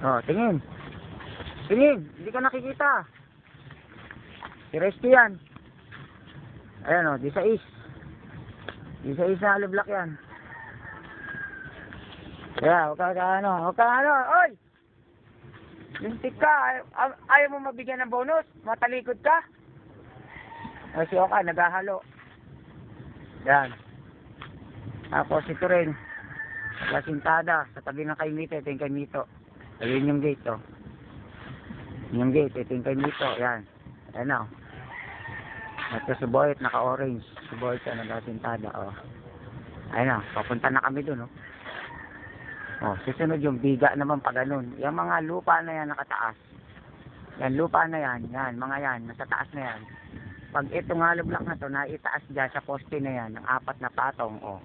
Oh, tingin. Tingin, hindi ka nakikita. Si Resty yan. Ayan o, di sa is. Di sa is na aliblock yan. Kaya, huwag ka ano, oy! Lintik ka, ayaw mo mabigyan ng bonus? Matalikod ka? Kasi okay, naghahalo. Yan. Tapos ito rin. Lasintada, sa tabi ng kay Mito, ito yung kay Mito. Ayun yung gate, oh. Yung gate, ito yung kay Mito, yan. Ayan o. Ito suboyet, naka-orange. Suboyet siya, naglasintada, oh. Ayan o, papunta na kami dun, oh. Oh, susunod yung biga naman pa ganun. Yung mga lupa na yan nakataas. Yan, lupa na yan, mga yan, nasa taas na yan. Pag itong hollow block na to, naitaas dyan sa poste na yan, ng 4 na patong, oh.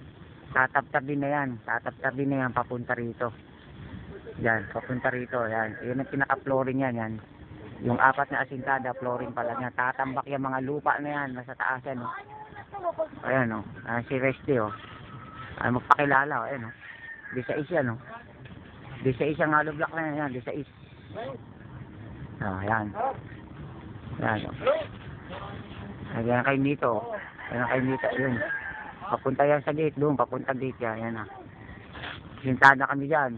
Tatabtabi na yan papunta rito. Yan, papunta rito, yan. Yun ang pinaka-flooring yan, yan. Yung 4 na asintada, flooring pala niya. Tatambak yung mga lupa na yan, nasa taas yan, oh. Ayan, oh. Si Resty, oh. Ay, magpakilala, oh. Ayan, oh. Di sa is yan, oh. Di sa is ang hollow block na yan, di sa is. Oh, yan. Yan, oh. Ayan kay Mito, oh. Ayan kay Mito, yun. Papunta yan sa gate, doon, papunta gate yan, yan, ah. Sintada kami dyan.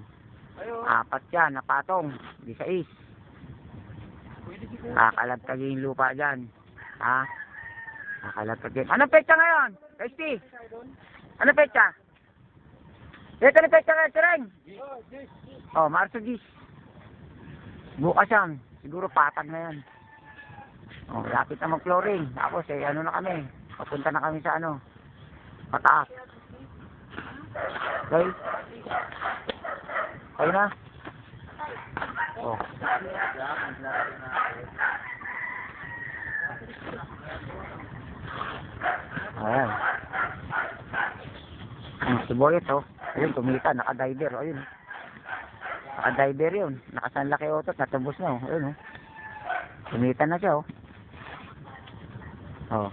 4 yan, napatong. Di sa is. Kakalagtag yung lupa dyan. Ha? Kakalagtag yun. Anong petsa ngayon? Resty? Anong petsa? Ito na petsa ngayon, Sireng? Oh, Marso 10. Bukas yan. Siguro patag na yan. Oh, lapit na mag-flooring. Tapos, ano na kami. Papunta na kami sa ano. Pataas. Okay? Okay na? Oh. Ayan. Ang suboyet, oh. Ayun, tumita. Naka-diver. Ayun. Naka-diver yun. Nakasanlaki otot. Natubos na, oh. Ayun, oh. Tumita na siya, oh. Oh.